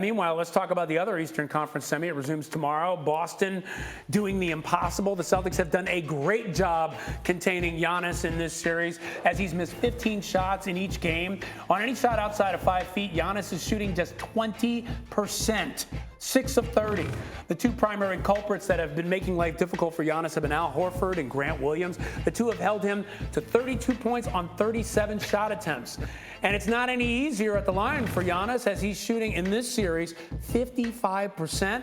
Meanwhile, let's talk about the other Eastern Conference semi. It resumes tomorrow. Boston doing the impossible. The Celtics have done a great job containing Giannis in this series as he's missed 15 shots in each game. On any shot outside of 5 feet, Giannis is shooting just 20%. 6 of 30. The two primary culprits that have been making life difficult for Giannis have been Al Horford and Grant Williams. The two have held him to 32 points on 37 shot attempts. And it's not any easier at the line for Giannis as he's shooting in this series 55%.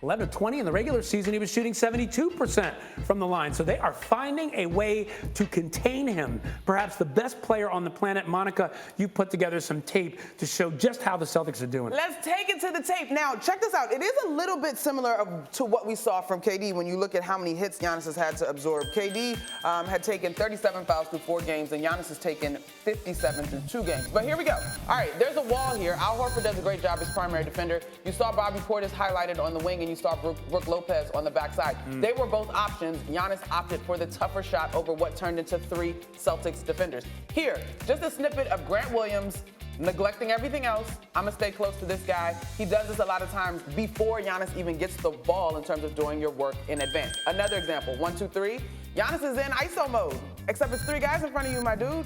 11 of 20 in the regular season, he was shooting 72% from the line. So they are finding a way to contain him. Perhaps the best player on the planet. Monica, you put together some tape to show just how the Celtics are doing. Let's take it to the tape. Now, check this out. It is a little bit similar to what we saw from KD when you look at how many hits Giannis has had to absorb. KD had taken 37 fouls through 4 games, and Giannis has taken 57 through 2 games. But here we go. All right, there's a wall here. Al Horford does a great job as primary defender. You saw Bobby Portis highlighted on the wing, and you saw Brook Lopez on the backside. They were both options. Giannis opted for the tougher shot over what turned into 3 Celtics defenders. Here, just a snippet of Grant Williams neglecting everything else. I'm going to stay close to this guy. He does this a lot of times before Giannis even gets the ball in terms of doing your work in advance. Another example, 1, 2, 3. Giannis is in ISO mode, except it's 3 guys in front of you, my dude.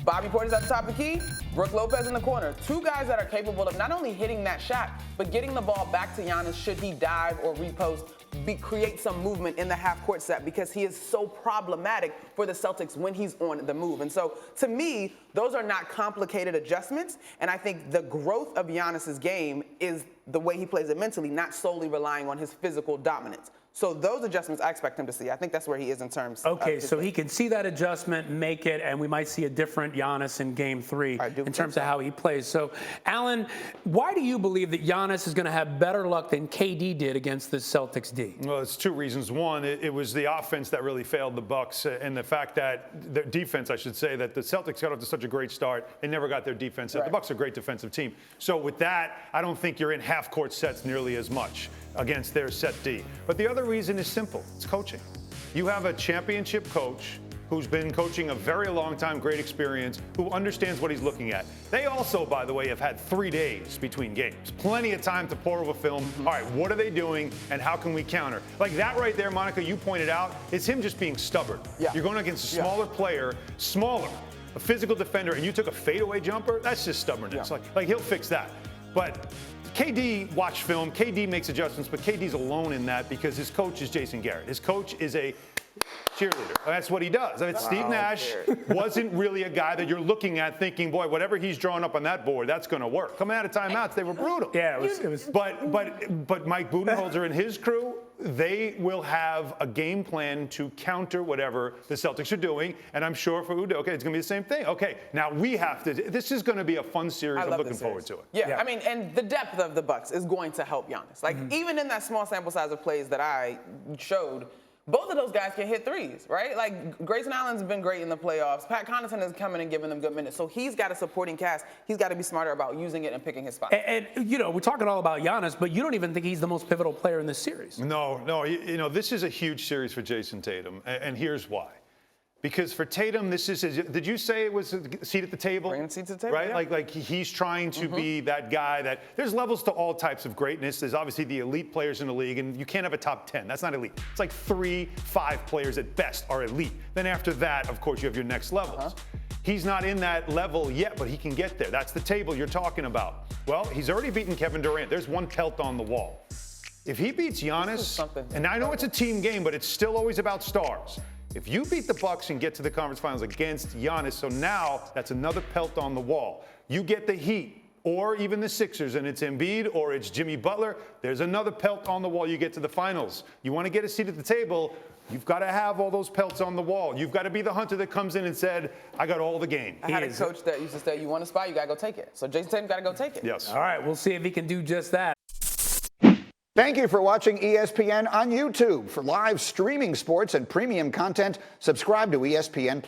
Bobby Portis at the top of the key, Brook Lopez in the corner. 2 guys that are capable of not only hitting that shot, but getting the ball back to Giannis should he dive or repost, create some movement in the half-court set because he is so problematic for the Celtics when he's on the move. And so, to me, those are not complicated adjustments, and I think the growth of Giannis's game is the way he plays it mentally, not solely relying on his physical dominance. So those adjustments I expect him to see. I think that's where he is in terms of his so he can see that adjustment, make it, and we might see a different Giannis in Game 3 in terms of how he plays. So, Alan, why do you believe that Giannis is going to have better luck than KD did against the Celtics D? Well, it's 2 reasons. One, it was the offense that really failed the Bucks, and the fact that the defense, I should say, that the Celtics got off to such a great start and never got their defense. Right. The Bucks are a great defensive team. So with that, I don't think you're in half-court sets nearly as much against their set D. But the other reason is simple. It's coaching. You have a championship coach who's been coaching a very long time, great experience, who understands what he's looking at. They also, by the way, have had 3 days between games. Plenty of time to pour over film. All right, what are they doing and how can we counter? Like that right there, Monica, you pointed out, it's him just being stubborn. Yeah. You're going against a smaller player, a physical defender, and you took a fadeaway jumper? That's just stubbornness. Yeah. Like he'll fix that. But KD watched film, KD makes adjustments, but KD's alone in that because his coach is Jason Garrett. His coach is a cheerleader. That's what he does. I mean, Steve Nash wasn't really a guy that you're looking at thinking, boy, whatever he's drawing up on that board, that's going to work. Coming out of timeouts, they were brutal. Yeah, it was. But Mike Budenholzer and his crew, they will have a game plan to counter whatever the Celtics are doing. And I'm sure for Udoka, it's going to be the same thing. Okay, now we have to. This is going to be a fun series. I'm looking forward to it. Yeah, I mean, and the depth of the Bucks is going to help Giannis. Like, even in that small sample size of plays that I showed, both of those guys can hit threes, right? Like, Grayson Allen's been great in the playoffs. Pat Connaughton is coming and giving them good minutes. So he's got a supporting cast. He's got to be smarter about using it and picking his spot. And you know, we're talking all about Giannis, but you don't even think he's the most pivotal player in this series. No. You know, this is a huge series for Jayson Tatum, and here's why. Because for Tatum, this is did you say it was a seat at the table? Bringing a seat to the table, right? yeah. Like he's trying to be that guy that there's levels to all types of greatness. There's obviously the elite players in the league, and you can't have a top 10. That's not elite. It's like 3, 5 players at best are elite. Then after that, of course, you have your next levels. He's not in that level yet, but he can get there. That's the table you're talking about. Well, he's already beaten Kevin Durant. There's one pelt on the wall. If he beats Giannis, and I know it's a team game, but it's still always about stars. If you beat the Bucks and get to the conference finals against Giannis, so now that's another pelt on the wall. You get the Heat or even the Sixers, and it's Embiid or it's Jimmy Butler, there's another pelt on the wall. You get to the finals. You want to get a seat at the table, you've got to have all those pelts on the wall. You've got to be the hunter that comes in and said, I got all the game. I had a coach that used to say, you want a spot, you got to go take it. So Jayson Tatum got to go take it. Yes. All right, we'll see if he can do just that. Thank you for watching ESPN on YouTube. For live streaming sports and premium content, subscribe to ESPN+.